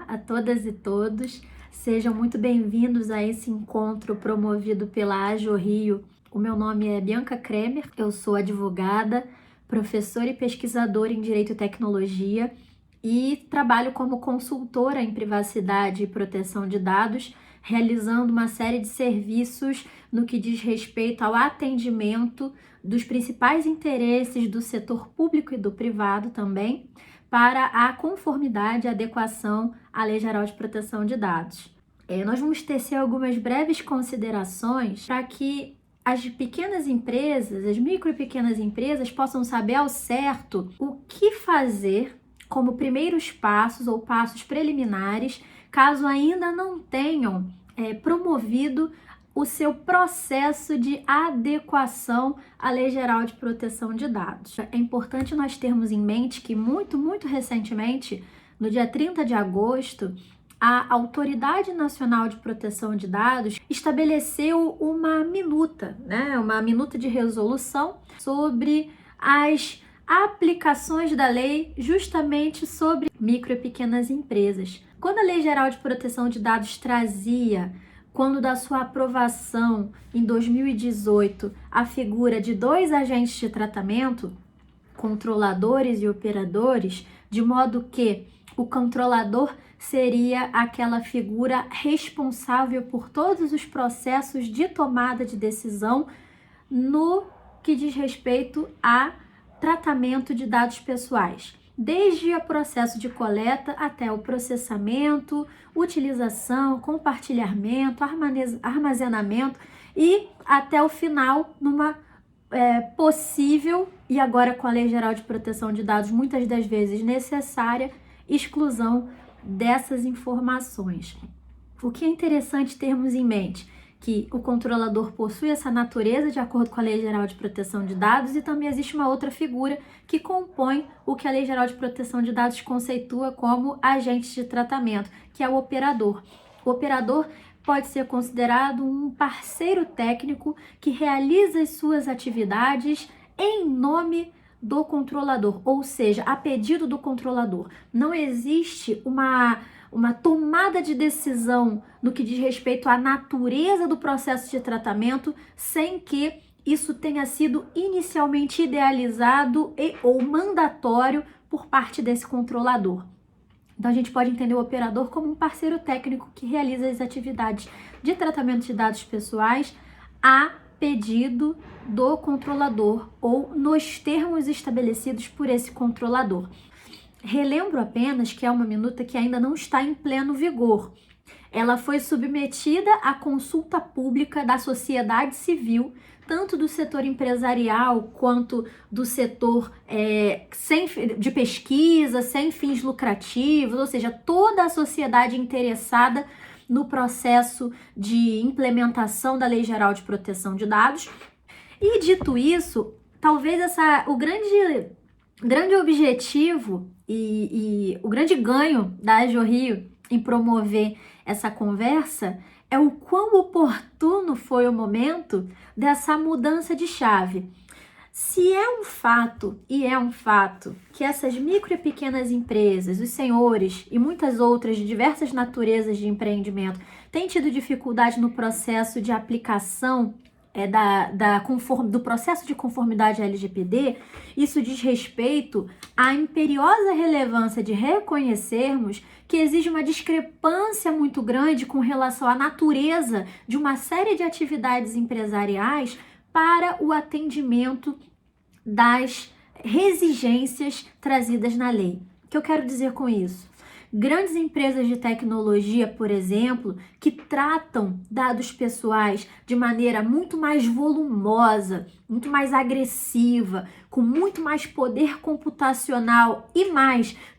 a todas e todos. Sejam muito bem-vindos a esse encontro promovido pela Ajo Rio. O meu nome é Bianca Kremer, eu sou advogada, professora e pesquisadora em Direito e Tecnologia e trabalho como consultora em privacidade e proteção de dados, realizando uma série de serviços no que diz respeito ao atendimento dos principais interesses do setor público e do privado também, para a conformidade e adequação à Lei Geral de Proteção de Dados. Nós vamos tecer algumas breves considerações para que as pequenas empresas, as micro e pequenas empresas, possam saber ao certo o que fazer como primeiros passos ou passos preliminares, caso ainda não tenham promovido o seu processo de adequação à Lei Geral de Proteção de Dados. É importante nós termos em mente que muito recentemente, no dia 30 de agosto, a Autoridade Nacional de Proteção de Dados estabeleceu uma minuta de resolução sobre as aplicações da lei justamente sobre micro e pequenas empresas. Quando a Lei Geral de Proteção de Dados trazia, quando da sua aprovação em 2018, a figura de 2 agentes de tratamento, controladores e operadores, de modo que o controlador seria aquela figura responsável por todos os processos de tomada de decisão no que diz respeito a tratamento de dados pessoais, desde o processo de coleta até o processamento, utilização, compartilhamento, armazenamento e até o final numa possível, e agora com a Lei Geral de Proteção de Dados muitas das vezes necessária, exclusão dessas informações. O que é interessante termos em mente? Que o controlador possui essa natureza de acordo com a Lei Geral de Proteção de Dados e também existe uma outra figura que compõe o que a Lei Geral de Proteção de Dados conceitua como agente de tratamento, que é o operador. O operador pode ser considerado um parceiro técnico que realiza as suas atividades em nome do controlador, ou seja, a pedido do controlador. Não existe uma tomada de decisão no que diz respeito à natureza do processo de tratamento sem que isso tenha sido inicialmente idealizado ou mandatório por parte desse controlador. Então a gente pode entender o operador como um parceiro técnico que realiza as atividades de tratamento de dados pessoais a pedido do controlador ou nos termos estabelecidos por esse controlador. Relembro apenas que é uma minuta que ainda não está em pleno vigor. Ela foi submetida à consulta pública da sociedade civil, tanto do setor empresarial quanto do setor de pesquisa, sem fins lucrativos, ou seja, toda a sociedade interessada no processo de implementação da Lei Geral de Proteção de Dados. E dito isso, talvez o grande objetivo e o grande ganho da Ajo Rio em promover essa conversa é o quão oportuno foi o momento dessa mudança de chave. Se é um fato, que essas micro e pequenas empresas, os senhores e muitas outras de diversas naturezas de empreendimento têm tido dificuldade no processo de aplicação do processo de conformidade à LGPD, isso diz respeito à imperiosa relevância de reconhecermos que exige uma discrepância muito grande com relação à natureza de uma série de atividades empresariais para o atendimento das exigências trazidas na lei. O que eu quero dizer com isso? Grandes empresas de tecnologia, por exemplo, que tratam dados pessoais de maneira muito mais volumosa, muito mais agressiva, com muito mais poder computacional e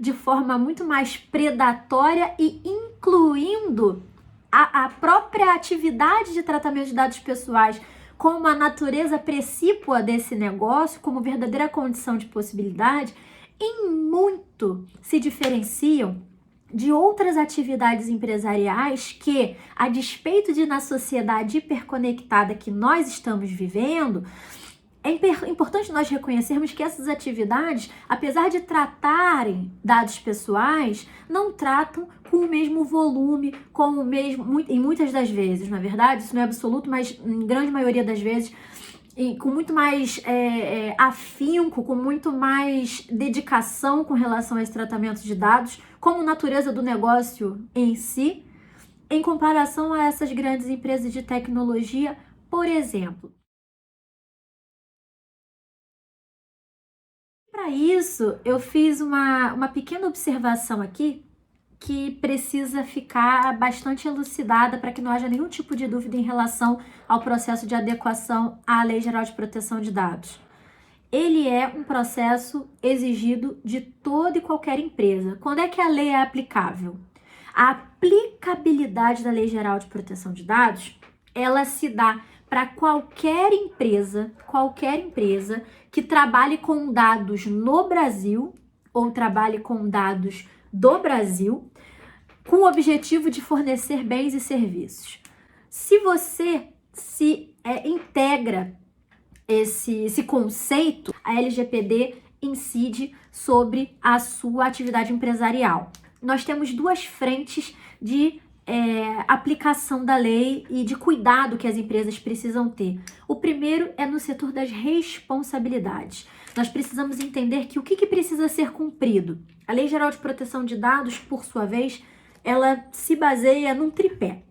de forma muito mais predatória e incluindo a própria atividade de tratamento de dados pessoais como a natureza precípua desse negócio, como verdadeira condição de possibilidade, em muito se diferenciam de outras atividades empresariais que, a despeito de na sociedade hiperconectada que nós estamos vivendo, importante nós reconhecermos que essas atividades, apesar de tratarem dados pessoais, não tratam com o mesmo volume, com o mesmo, em muitas das vezes, na verdade, isso não é absoluto, mas em grande maioria das vezes, com muito mais afinco, com muito mais dedicação com relação a esse tratamento de dados, como natureza do negócio em si, em comparação a essas grandes empresas de tecnologia, por exemplo. Para isso, eu fiz uma pequena observação aqui que precisa ficar bastante elucidada para que não haja nenhum tipo de dúvida em relação ao processo de adequação à Lei Geral de Proteção de Dados. Ele é um processo exigido de toda e qualquer empresa. Quando é que a lei é aplicável? A aplicabilidade da Lei Geral de Proteção de Dados, ela se dá para qualquer empresa que trabalhe com dados no Brasil ou trabalhe com dados do Brasil, com o objetivo de fornecer bens e serviços. Se você integra esse conceito, a LGPD incide sobre a sua atividade empresarial. Nós temos duas frentes de aplicação da lei e de cuidado que as empresas precisam ter. O primeiro é no setor das responsabilidades. Nós precisamos entender que o que precisa ser cumprido. A Lei Geral de Proteção de Dados, por sua vez, ela se baseia num tripé: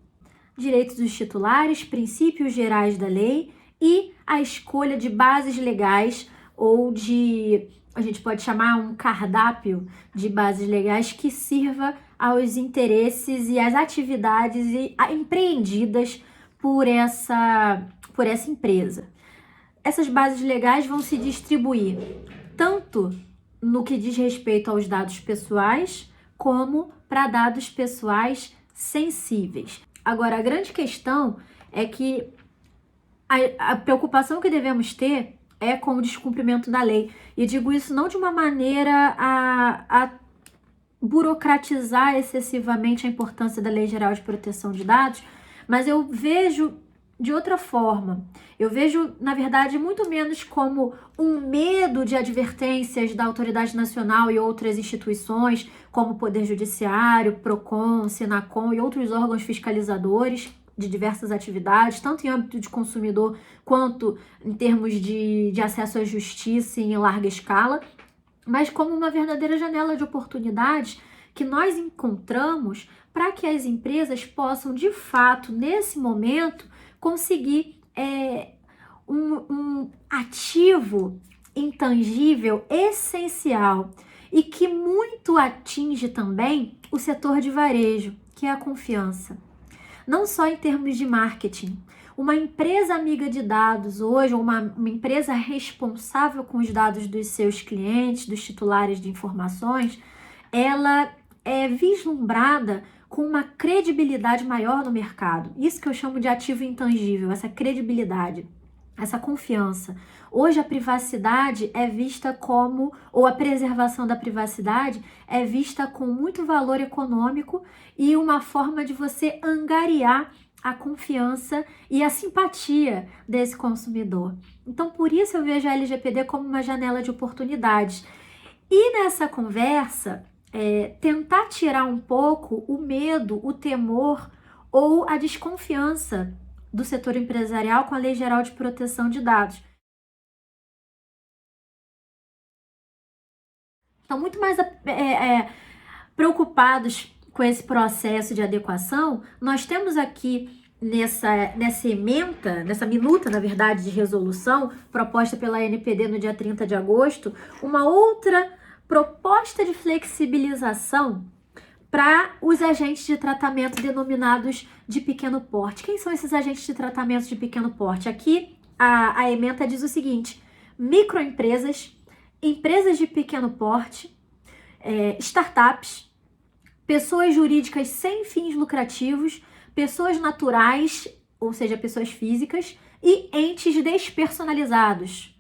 direitos dos titulares, princípios gerais da lei e a escolha de bases legais ou a gente pode chamar um cardápio de bases legais que sirva aos interesses e às atividades empreendidas por essa empresa. Essas bases legais vão se distribuir tanto no que diz respeito aos dados pessoais, como para dados pessoais sensíveis. Agora, a grande questão é que a preocupação que devemos ter é com o descumprimento da lei. E digo isso não de uma maneira a burocratizar excessivamente a importância da Lei Geral de Proteção de Dados, mas eu vejo de outra forma. Eu vejo, na verdade, muito menos como um medo de advertências da Autoridade Nacional e outras instituições, como o Poder Judiciário, PROCON, SENACOM e outros órgãos fiscalizadores de diversas atividades, tanto em âmbito de consumidor quanto em termos de acesso à justiça em larga escala, mas como uma verdadeira janela de oportunidades que nós encontramos para que as empresas possam, de fato, nesse momento, conseguir um ativo intangível essencial e que muito atinge também o setor de varejo, que é a confiança. Não só em termos de marketing. Uma empresa amiga de dados hoje, ou uma empresa responsável com os dados dos seus clientes, dos titulares de informações, ela é vislumbrada com uma credibilidade maior no mercado. Isso que eu chamo de ativo intangível, essa credibilidade, essa confiança. Hoje a privacidade é vista como, ou a preservação da privacidade é vista com muito valor econômico e uma forma de você angariar a confiança e a simpatia desse consumidor. Então, por isso eu vejo a LGPD como uma janela de oportunidades. E nessa conversa, tentar tirar um pouco o medo, o temor ou a desconfiança do setor empresarial com a Lei Geral de Proteção de Dados. Estão muito mais preocupados com esse processo de adequação. Nós temos aqui nessa ementa, nessa minuta, na verdade, de resolução proposta pela ANPD no dia 30 de agosto, uma outra proposta de flexibilização para os agentes de tratamento denominados de pequeno porte. Quem são esses agentes de tratamento de pequeno porte? Aqui a ementa diz o seguinte: microempresas, empresas de pequeno porte, startups, pessoas jurídicas sem fins lucrativos, pessoas naturais, ou seja, pessoas físicas, e entes despersonalizados,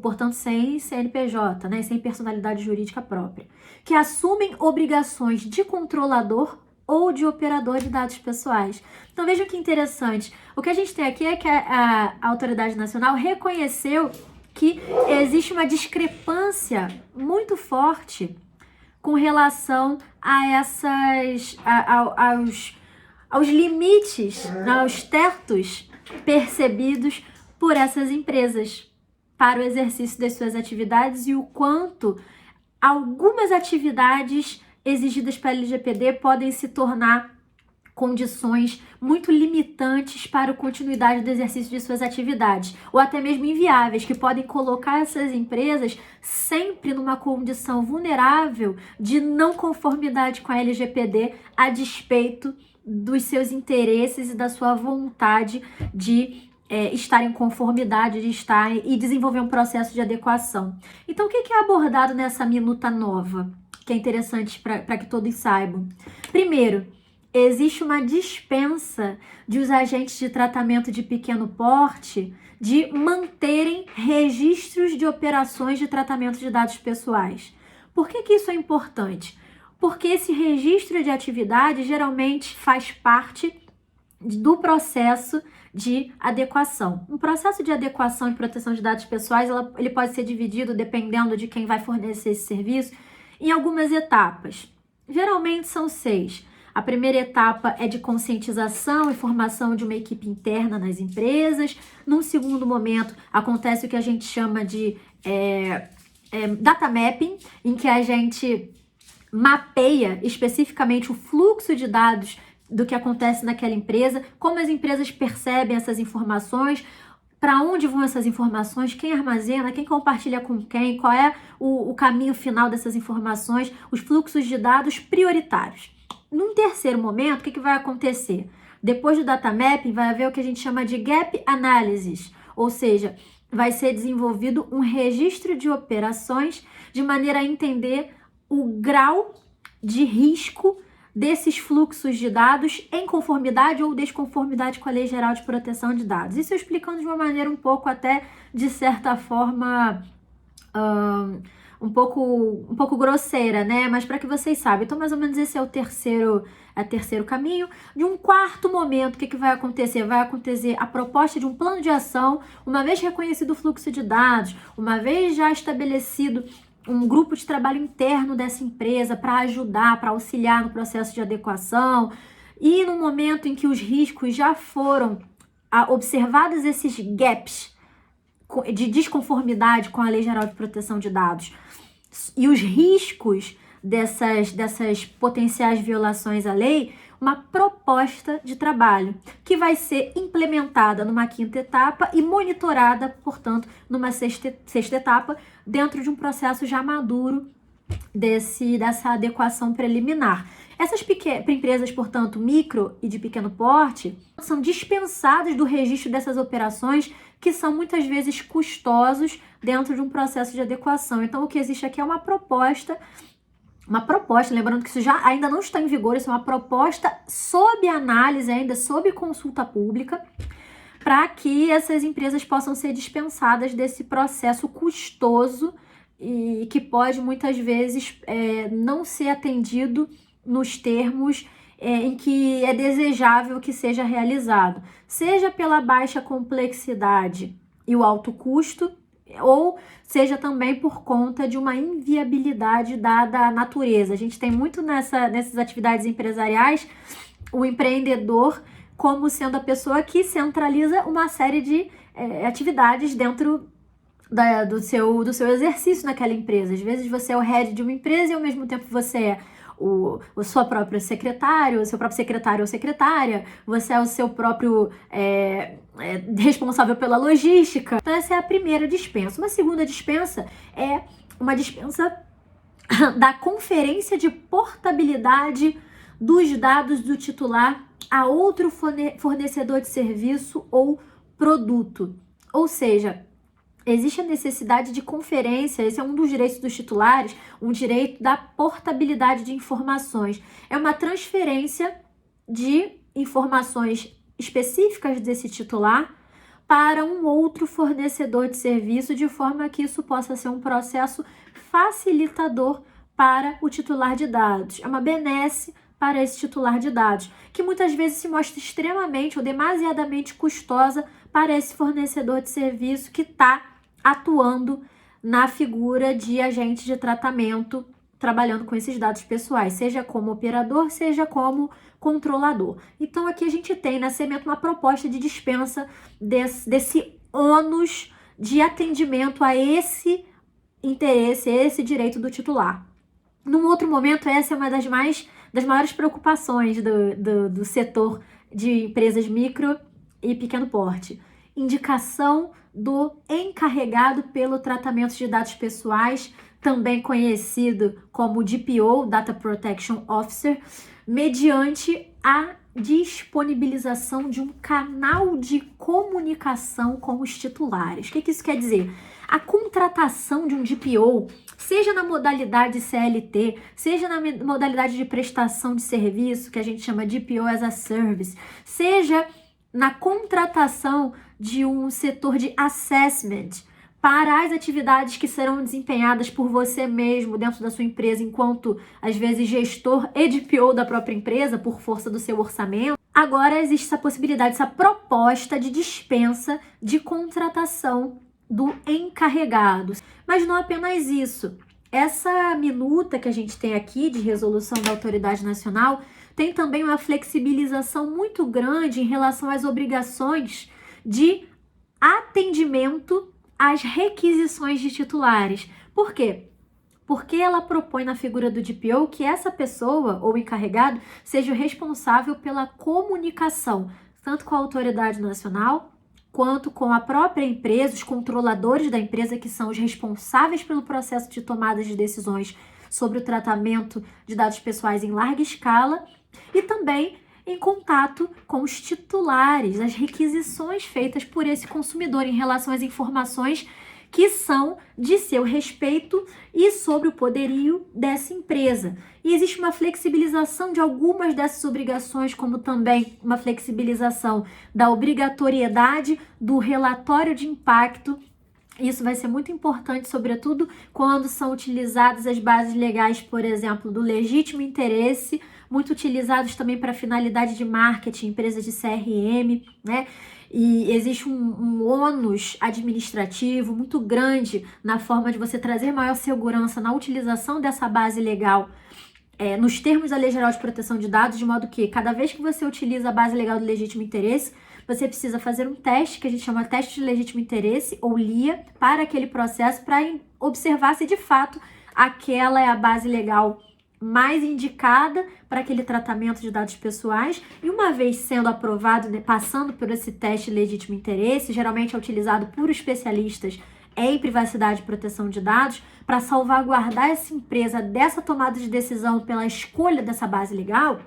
portanto sem CNPJ, né, sem personalidade jurídica própria, que assumem obrigações de controlador ou de operador de dados pessoais. Então vejam que interessante. O que a gente tem aqui é que a Autoridade Nacional reconheceu que existe uma discrepância muito forte com relação a aos limites, aos tetos percebidos por essas empresas para o exercício das suas atividades e o quanto algumas atividades exigidas pela LGPD podem se tornar condições muito limitantes para a continuidade do exercício de suas atividades, ou até mesmo inviáveis, que podem colocar essas empresas sempre numa condição vulnerável de não conformidade com a LGPD, a despeito dos seus interesses e da sua vontade de estar em conformidade, de estar e desenvolver um processo de adequação. Então, o que é abordado nessa minuta nova, que é interessante para que todos saibam? Primeiro, existe uma dispensa de os agentes de tratamento de pequeno porte de manterem registros de operações de tratamento de dados pessoais. Por que isso é importante? Porque esse registro de atividade geralmente faz parte do processo de adequação. Um processo de adequação e proteção de dados pessoais, ele pode ser dividido, dependendo de quem vai fornecer esse serviço, em algumas etapas. Geralmente são 6. A primeira etapa é de conscientização e formação de uma equipe interna nas empresas. Num segundo momento, acontece o que a gente chama de data mapping, em que a gente mapeia especificamente o fluxo de dados do que acontece naquela empresa, como as empresas percebem essas informações, para onde vão essas informações, quem armazena, quem compartilha com quem, qual é o caminho final dessas informações, os fluxos de dados prioritários. Num terceiro momento, o que vai acontecer? Depois do data mapping, vai haver o que a gente chama de gap analysis, ou seja, vai ser desenvolvido um registro de operações de maneira a entender o grau de risco desses fluxos de dados em conformidade ou desconformidade com a Lei Geral de Proteção de Dados. Isso eu explicando de uma maneira um pouco até, de certa forma, um pouco grosseira, né? Mas para que vocês saibam. Então, mais ou menos esse é o terceiro caminho. De um quarto momento, o que vai acontecer? Vai acontecer a proposta de um plano de ação, uma vez reconhecido o fluxo de dados, uma vez já estabelecido um grupo de trabalho interno dessa empresa para ajudar, para auxiliar no processo de adequação, e no momento em que os riscos já foram observados, esses gaps de desconformidade com a Lei Geral de Proteção de Dados e os riscos dessas potenciais violações à lei, uma proposta de trabalho que vai ser implementada numa quinta etapa e monitorada, portanto, numa sexta etapa, dentro de um processo já maduro dessa adequação preliminar. Essas empresas, portanto, micro e de pequeno porte, são dispensadas do registro dessas operações que são muitas vezes custosos dentro de um processo de adequação. Então, o que existe aqui é uma proposta, lembrando que isso ainda não está em vigor, isso é uma proposta sob análise, ainda sob consulta pública, para que essas empresas possam ser dispensadas desse processo custoso e que pode muitas vezes não ser atendido nos termos em que é desejável que seja realizado, seja pela baixa complexidade e o alto custo, ou seja também por conta de uma inviabilidade dada à natureza. A gente tem muito nessas atividades empresariais o empreendedor como sendo a pessoa que centraliza uma série de atividades dentro do seu exercício naquela empresa. Às vezes você é o head de uma empresa e ao mesmo tempo você é o seu próprio secretário ou secretária, você é o seu próprio responsável pela logística. Então essa é a primeira dispensa. Uma segunda dispensa é uma dispensa da conferência de portabilidade dos dados do titular a outro fornecedor de serviço ou produto. Ou seja, existe a necessidade de conferência, esse é um dos direitos dos titulares, um direito da portabilidade de informações. É uma transferência de informações específicas desse titular para um outro fornecedor de serviço, de forma que isso possa ser um processo facilitador para o titular de dados. É uma benesse para esse titular de dados, que muitas vezes se mostra extremamente ou demasiadamente custosa para esse fornecedor de serviço que está atuando na figura de agente de tratamento, trabalhando com esses dados pessoais, seja como operador, seja como controlador. Então aqui a gente tem na Semento uma proposta de dispensa desse ônus de atendimento a esse interesse, a esse direito do titular. Num outro momento, essa é uma das maiores preocupações do setor de empresas micro e pequeno porte. Indicação do encarregado pelo tratamento de dados pessoais, também conhecido como DPO, Data Protection Officer, mediante a disponibilização de um canal de comunicação com os titulares. O que isso quer dizer? A contratação de um DPO, seja na modalidade CLT, seja na modalidade de prestação de serviço, que a gente chama de DPO as a Service, seja na contratação de um setor de assessment para as atividades que serão desempenhadas por você mesmo dentro da sua empresa, enquanto, às vezes, gestor e DPO da própria empresa, por força do seu orçamento. Agora existe essa possibilidade, essa proposta de dispensa de contratação do encarregado. Mas não apenas isso. Essa minuta que a gente tem aqui de resolução da autoridade nacional tem também uma flexibilização muito grande em relação às obrigações de atendimento às requisições de titulares. Por quê? Porque ela propõe na figura do DPO que essa pessoa ou encarregado seja o responsável pela comunicação, tanto com a autoridade nacional, quanto com a própria empresa, os controladores da empresa, que são os responsáveis pelo processo de tomada de decisões sobre o tratamento de dados pessoais em larga escala, e também em contato com os titulares, as requisições feitas por esse consumidor em relação às informações que são de seu respeito e sobre o poderio dessa empresa. E existe uma flexibilização de algumas dessas obrigações, como também uma flexibilização da obrigatoriedade do relatório de impacto. Isso vai ser muito importante, sobretudo quando são utilizadas as bases legais, por exemplo, do legítimo interesse, muito utilizados também para finalidade de marketing, empresas de CRM, né? E existe um ônus administrativo muito grande na forma de você trazer maior segurança na utilização dessa base legal nos termos da Lei Geral de Proteção de Dados, de modo que cada vez que você utiliza a base legal do legítimo interesse, você precisa fazer um teste, que a gente chama teste de legítimo interesse, ou LIA, para aquele processo, para observar se de fato aquela é a base legal mais indicada para aquele tratamento de dados pessoais. E uma vez sendo aprovado, né, passando por esse teste de legítimo interesse, geralmente é utilizado por especialistas em privacidade e proteção de dados, para salvaguardar essa empresa dessa tomada de decisão pela escolha dessa base legal,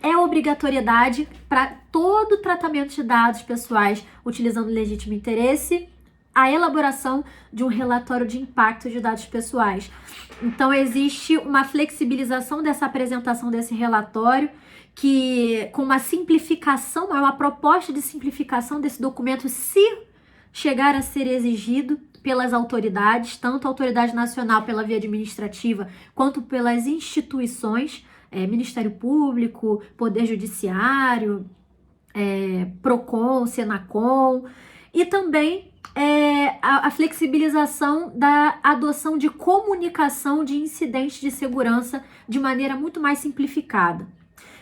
é obrigatoriedade para todo tratamento de dados pessoais utilizando legítimo interesse, a elaboração de um relatório de impacto de dados pessoais. Então, existe uma flexibilização dessa apresentação desse relatório, que com uma simplificação, é uma proposta de simplificação desse documento, se chegar a ser exigido pelas autoridades, tanto a autoridade nacional pela via administrativa, quanto pelas instituições, Ministério Público, Poder Judiciário, PROCON, SENACOM, e também a flexibilização da adoção de comunicação de incidentes de segurança de maneira muito mais simplificada.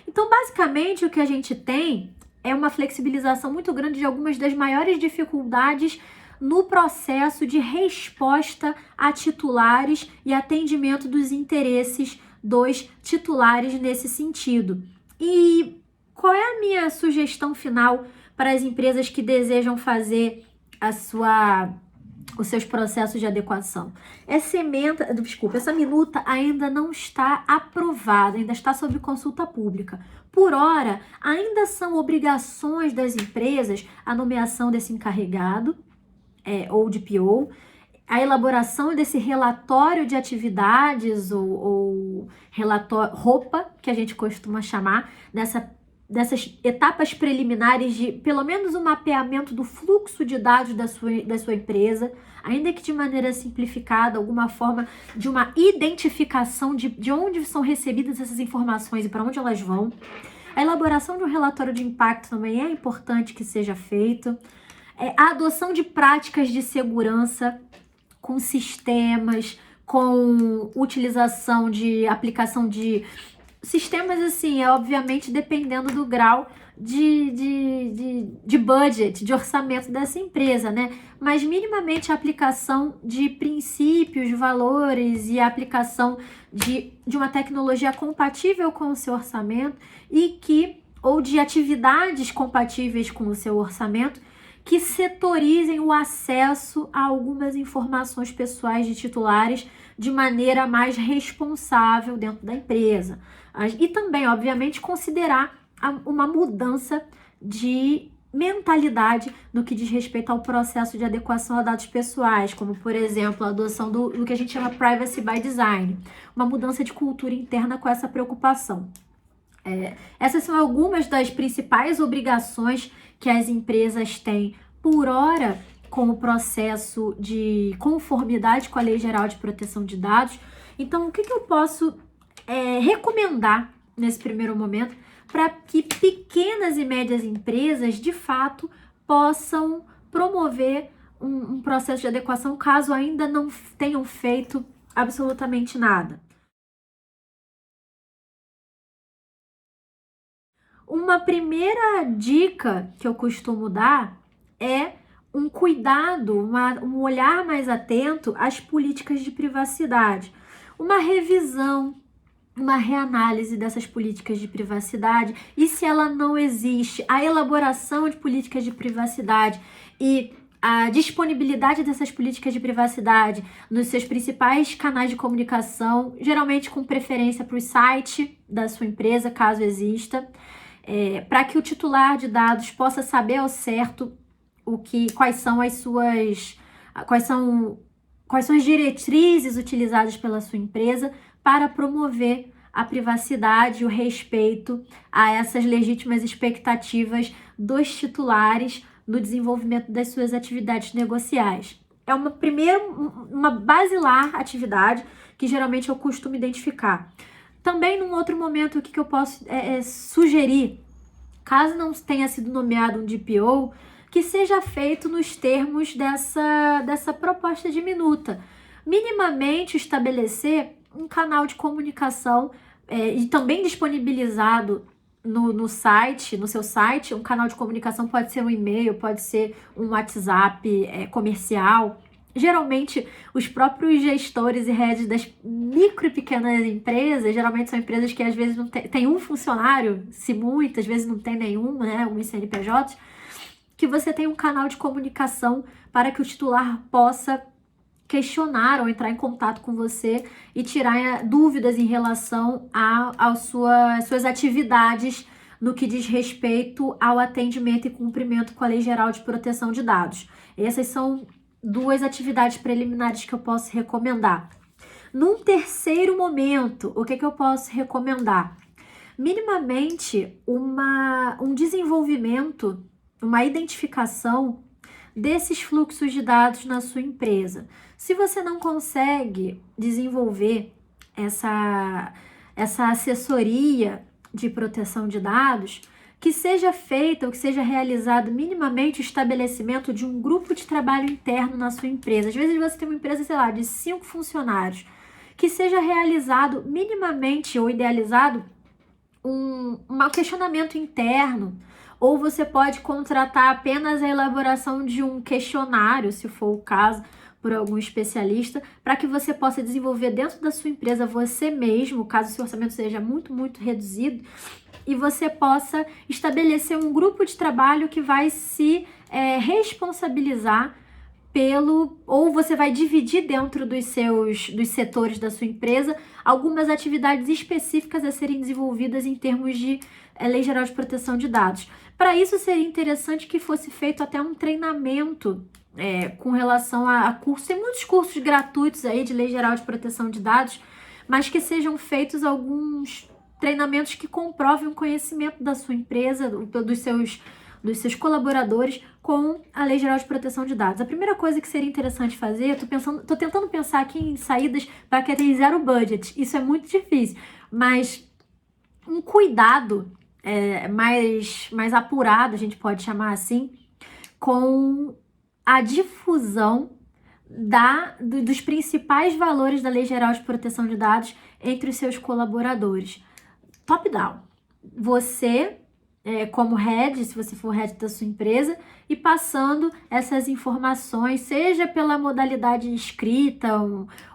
Então, basicamente, o que a gente tem é uma flexibilização muito grande de algumas das maiores dificuldades no processo de resposta a titulares e atendimento dos interesses dos titulares nesse sentido. E qual é a minha sugestão final para as empresas que desejam fazer os seus processos de adequação? Essa minuta ainda não está aprovada, ainda está sob consulta pública. Por ora, ainda são obrigações das empresas a nomeação desse encarregado, ou DPO, a elaboração desse relatório de atividades ou relatório ROPA, que a gente costuma chamar, dessa dessas etapas preliminares de pelo menos um mapeamento do fluxo de dados da sua empresa, ainda que de maneira simplificada, alguma forma de uma identificação de onde são recebidas essas informações e para onde elas vão. A elaboração de um relatório de impacto também é importante que seja feito. A adoção de práticas de segurança com sistemas, com utilização de aplicação de sistemas, assim, obviamente dependendo do grau de budget, de orçamento dessa empresa, né? Mas minimamente a aplicação de princípios, valores e a aplicação de uma tecnologia compatível com o seu orçamento ou de atividades compatíveis com o seu orçamento que setorizem o acesso a algumas informações pessoais de titulares de maneira mais responsável dentro da empresa. E também, obviamente, considerar uma mudança de mentalidade no que diz respeito ao processo de adequação a dados pessoais, como, por exemplo, a adoção do que a gente chama Privacy by Design, uma mudança de cultura interna com essa preocupação. Essas são algumas das principais obrigações que as empresas têm por hora com o processo de conformidade com a Lei Geral de Proteção de Dados. Então, o que eu posso recomendar nesse primeiro momento para que pequenas e médias empresas, de fato, possam promover um processo de adequação caso ainda não tenham feito absolutamente nada? Uma primeira dica que eu costumo dar é um cuidado, um olhar mais atento às políticas de privacidade, uma revisão, uma reanálise dessas políticas de privacidade e, se ela não existe, a elaboração de políticas de privacidade e a disponibilidade dessas políticas de privacidade nos seus principais canais de comunicação, geralmente com preferência para o site da sua empresa, caso exista. Para que o titular de dados possa saber ao certo quais são as diretrizes utilizadas pela sua empresa para promover a privacidade e o respeito a essas legítimas expectativas dos titulares no desenvolvimento das suas atividades negociais. É uma basilar atividade que geralmente eu costumo identificar. Também, num outro momento, o que eu posso sugerir, caso não tenha sido nomeado um DPO, que seja feito nos termos dessa proposta de minuta. Minimamente estabelecer um canal de comunicação e também disponibilizado no seu site. Um canal de comunicação pode ser um e-mail, pode ser um WhatsApp comercial. Geralmente, os próprios gestores e heads das micro e pequenas empresas, geralmente são empresas que às vezes não tem um funcionário, se muitas vezes não tem nenhum, né, alguns CNPJs, que você tem um canal de comunicação para que o titular possa questionar ou entrar em contato com você e tirar dúvidas em relação às suas atividades no que diz respeito ao atendimento e cumprimento com a Lei Geral de Proteção de Dados. Essas são duas atividades preliminares que eu posso recomendar. Num terceiro momento, o que eu posso recomendar? Minimamente um desenvolvimento, uma identificação desses fluxos de dados na sua empresa. Se você não consegue desenvolver essa assessoria de proteção de dados, que seja feita ou que seja realizado minimamente o estabelecimento de um grupo de trabalho interno na sua empresa. Às vezes você tem uma empresa, sei lá, de 5 funcionários, que seja realizado minimamente ou idealizado um questionamento interno, ou você pode contratar apenas a elaboração de um questionário, se for o caso, por algum especialista, para que você possa desenvolver dentro da sua empresa você mesmo, caso o seu orçamento seja muito, muito reduzido, e você possa estabelecer um grupo de trabalho que vai se responsabilizar ou você vai dividir dentro dos setores da sua empresa algumas atividades específicas a serem desenvolvidas em termos de Lei Geral de Proteção de Dados. Para isso, seria interessante que fosse feito até um treinamento com relação a cursos. Tem muitos cursos gratuitos aí de Lei Geral de Proteção de Dados, mas que sejam feitos alguns treinamentos que comprovem o conhecimento da sua empresa, dos seus colaboradores com a Lei Geral de Proteção de Dados. A primeira coisa que seria interessante fazer, tô tentando pensar aqui em saídas para caracterizar o budget. Isso é muito difícil, mas um cuidado mais apurado, a gente pode chamar assim, com a difusão dos principais valores da Lei Geral de Proteção de Dados entre os seus colaboradores. Top-down. Você, como head, se você for head da sua empresa, e passando essas informações, seja pela modalidade escrita,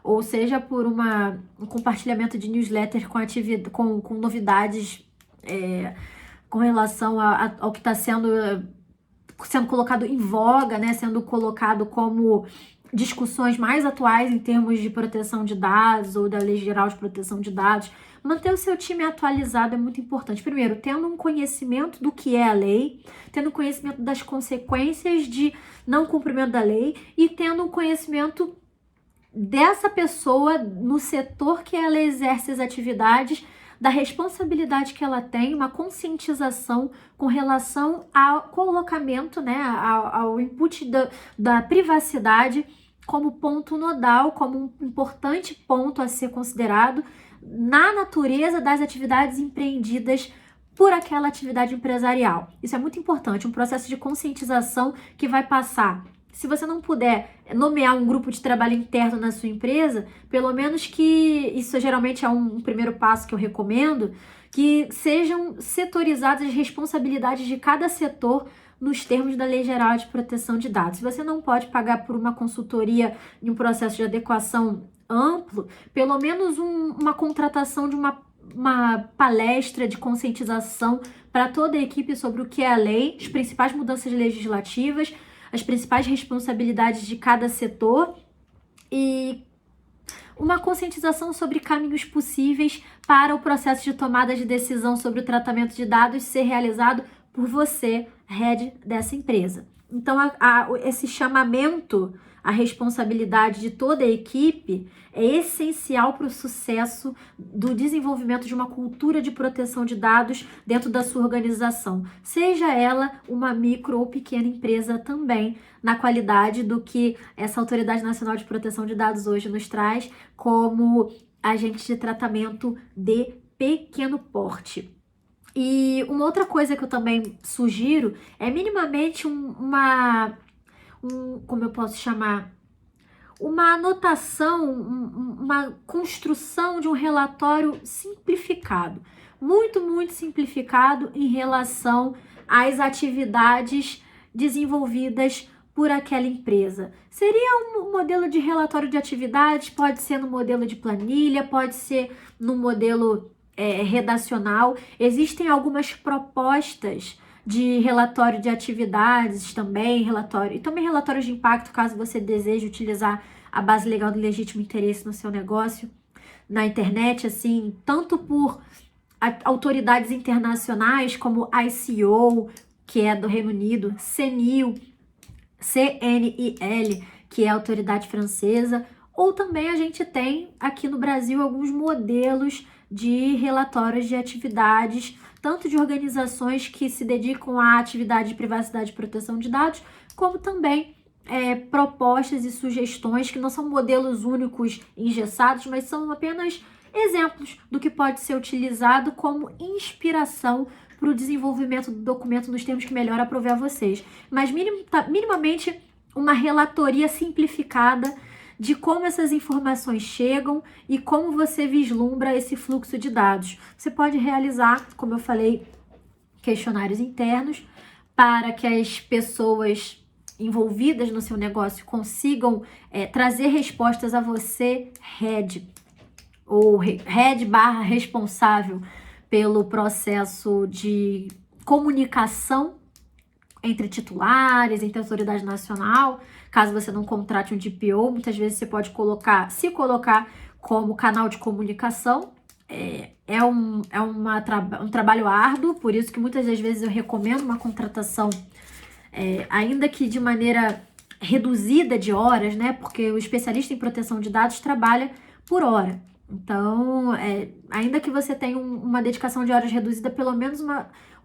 ou seja por um compartilhamento de newsletter com novidades com relação ao que está sendo colocado em voga, né? Sendo colocado como discussões mais atuais em termos de proteção de dados ou da Lei Geral de Proteção de Dados. Manter o seu time atualizado é muito importante. Primeiro, tendo um conhecimento do que é a lei, tendo conhecimento das consequências de não cumprimento da lei e tendo um conhecimento dessa pessoa no setor que ela exerce as atividades, da responsabilidade que ela tem, uma conscientização com relação ao colocamento, né, ao input da privacidade como ponto nodal, como um importante ponto a ser considerado na natureza das atividades empreendidas por aquela atividade empresarial. Isso é muito importante, um processo de conscientização que vai passar. Se você não puder nomear um grupo de trabalho interno na sua empresa, pelo menos que, isso geralmente é um primeiro passo que eu recomendo, que sejam setorizadas as responsabilidades de cada setor nos termos da Lei Geral de Proteção de Dados. Se você não pode pagar por uma consultoria em um processo de adequação amplo, pelo menos uma contratação de uma palestra de conscientização para toda a equipe sobre o que é a lei, as principais mudanças legislativas, as principais responsabilidades de cada setor e uma conscientização sobre caminhos possíveis para o processo de tomada de decisão sobre o tratamento de dados ser realizado por você, head dessa empresa. Então, esse chamamento à responsabilidade de toda a equipe é essencial para o sucesso do desenvolvimento de uma cultura de proteção de dados dentro da sua organização, seja ela uma micro ou pequena empresa também, na qualidade do que essa Autoridade Nacional de Proteção de Dados hoje nos traz como agente de tratamento de pequeno porte. E uma outra coisa que eu também sugiro é minimamente como eu posso chamar? Uma anotação, uma construção de um relatório simplificado. Muito, muito simplificado em relação às atividades desenvolvidas por aquela empresa. Seria um modelo de relatório de atividades, pode ser no modelo de planilha, pode ser no modelo redacional. Existem algumas propostas de relatório de atividades também, e também relatórios de impacto, caso você deseje utilizar a base legal do legítimo interesse no seu negócio, na internet, assim, tanto por autoridades internacionais como ICO, que é do Reino Unido, CNIL, que é a autoridade francesa, ou também a gente tem aqui no Brasil alguns modelos de relatórios de atividades, tanto de organizações que se dedicam à atividade de privacidade e proteção de dados, como também propostas e sugestões que não são modelos únicos engessados, mas são apenas exemplos do que pode ser utilizado como inspiração para o desenvolvimento do documento nos termos que melhor aprover a vocês. Mas minimamente uma relatoria simplificada de como essas informações chegam e como você vislumbra esse fluxo de dados. Você pode realizar, como eu falei, questionários internos para que as pessoas envolvidas no seu negócio consigam trazer respostas a você, head, ou head/responsável pelo processo de comunicação entre titulares, entre a autoridade nacional. Caso você não contrate um DPO, muitas vezes você pode se colocar como canal de comunicação. É um trabalho árduo, por isso que muitas das vezes eu recomendo uma contratação, ainda que de maneira reduzida de horas, né? Porque o especialista em proteção de dados trabalha por hora. Então, ainda que você tenha uma dedicação de horas reduzida, pelo menos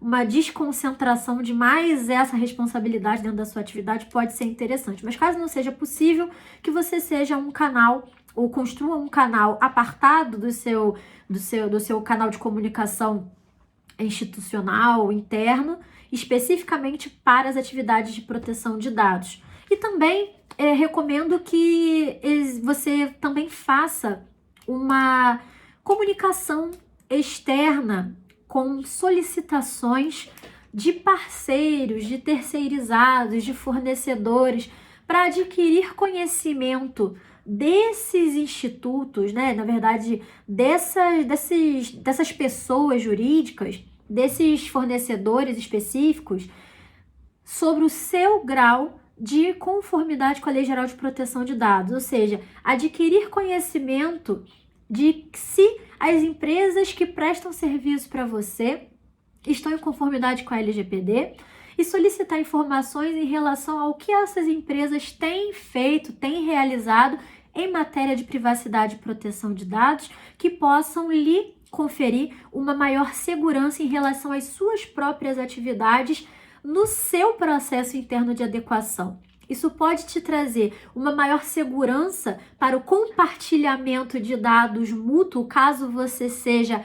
uma desconcentração de mais essa responsabilidade dentro da sua atividade pode ser interessante. Mas caso não seja possível, que você seja um canal ou construa um canal apartado do seu canal de comunicação institucional, interno, especificamente para as atividades de proteção de dados. E também recomendo que você também faça uma comunicação externa com solicitações de parceiros, de terceirizados, de fornecedores, para adquirir conhecimento desses institutos, né? Na verdade, dessas pessoas jurídicas, desses fornecedores específicos, sobre o seu grau de conformidade com a Lei Geral de Proteção de Dados, ou seja, adquirir conhecimento de se as empresas que prestam serviço para você estão em conformidade com a LGPD e solicitar informações em relação ao que essas empresas têm feito, têm realizado em matéria de privacidade e proteção de dados, que possam lhe conferir uma maior segurança em relação às suas próprias atividades no seu processo interno de adequação. Isso pode te trazer uma maior segurança para o compartilhamento de dados mútuo, caso você seja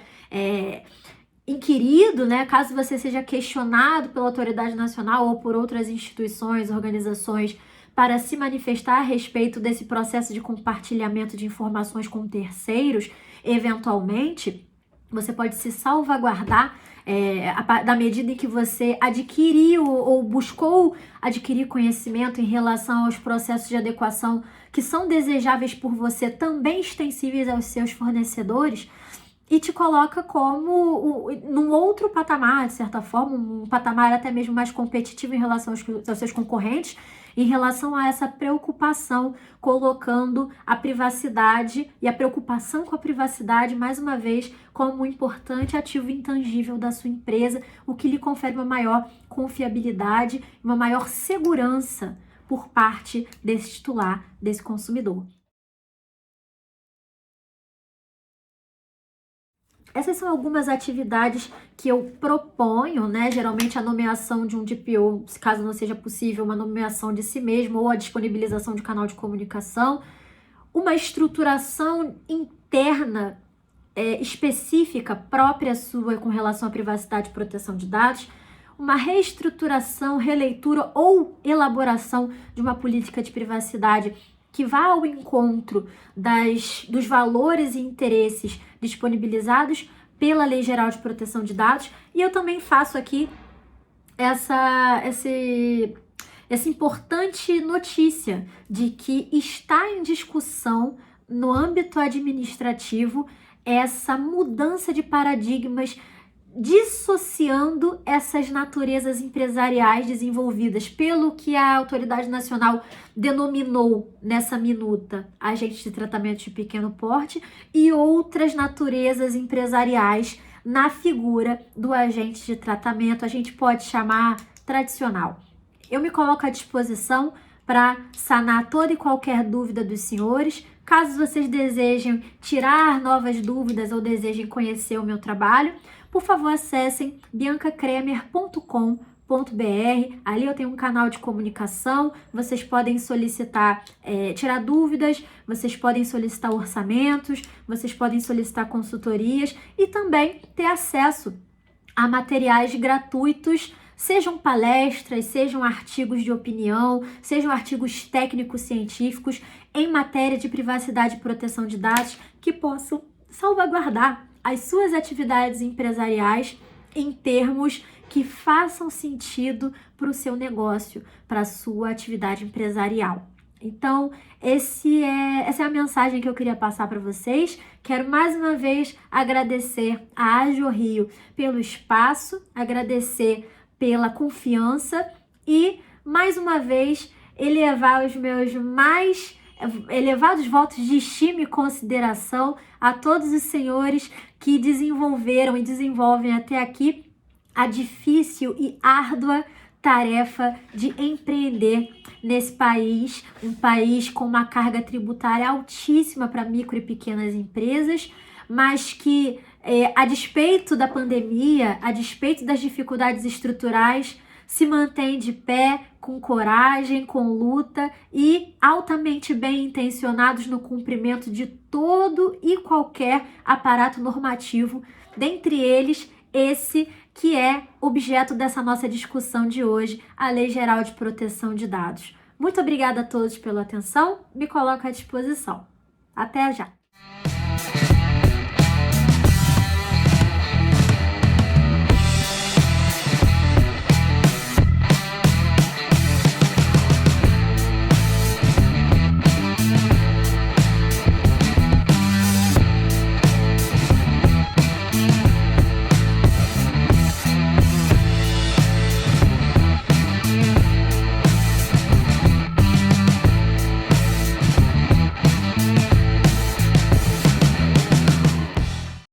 inquirido, né? Caso você seja questionado pela autoridade nacional ou por outras instituições, organizações, para se manifestar a respeito desse processo de compartilhamento de informações com terceiros, eventualmente, você pode se salvaguardar da medida em que você adquiriu ou buscou adquirir conhecimento em relação aos processos de adequação que são desejáveis por você, também extensíveis aos seus fornecedores, e te coloca como num outro patamar, de certa forma, um patamar até mesmo mais competitivo em relação aos seus concorrentes, em relação a essa preocupação, colocando a privacidade e a preocupação com a privacidade, mais uma vez, como um importante ativo intangível da sua empresa, o que lhe confere uma maior confiabilidade, uma maior segurança por parte desse titular, desse consumidor. Essas são algumas atividades que eu proponho, né? Geralmente a nomeação de um DPO, se caso não seja possível, uma nomeação de si mesmo ou a disponibilização de canal de comunicação, uma estruturação interna específica, própria sua com relação à privacidade e proteção de dados, uma reestruturação, releitura ou elaboração de uma política de privacidade que vá ao encontro dos valores e interesses disponibilizados pela Lei Geral de Proteção de Dados. E eu também faço aqui essa importante notícia de que está em discussão no âmbito administrativo essa mudança de paradigmas, dissociando essas naturezas empresariais desenvolvidas pelo que a autoridade nacional denominou nessa minuta agentes de tratamento de pequeno porte e outras naturezas empresariais na figura do agente de tratamento, a gente pode chamar tradicional. Eu me coloco à disposição para sanar toda e qualquer dúvida dos senhores. Caso vocês desejem tirar novas dúvidas ou desejem conhecer o meu trabalho, por favor, acessem biancacremer.com.br. Ali eu tenho um canal de comunicação, vocês podem solicitar, tirar dúvidas, vocês podem solicitar orçamentos, vocês podem solicitar consultorias e também ter acesso a materiais gratuitos, sejam palestras, sejam artigos de opinião, sejam artigos técnicos científicos em matéria de privacidade e proteção de dados que possam salvaguardar as suas atividades empresariais em termos que façam sentido para o seu negócio, para a sua atividade empresarial. Então, essa é a mensagem que eu queria passar para vocês. Quero mais uma vez agradecer a Ajo Rio pelo espaço, agradecer pela confiança e, mais uma vez, elevar os meus mais elevados votos de estima e consideração a todos os senhores que desenvolveram e desenvolvem até aqui a difícil e árdua tarefa de empreender nesse país, um país com uma carga tributária altíssima para micro e pequenas empresas, mas que, a despeito da pandemia, a despeito das dificuldades estruturais, se mantém de pé, com coragem, com luta e altamente bem intencionados no cumprimento de todo e qualquer aparato normativo, dentre eles esse que é objeto dessa nossa discussão de hoje, a Lei Geral de Proteção de Dados. Muito obrigada a todos pela atenção, me coloco à disposição. Até já!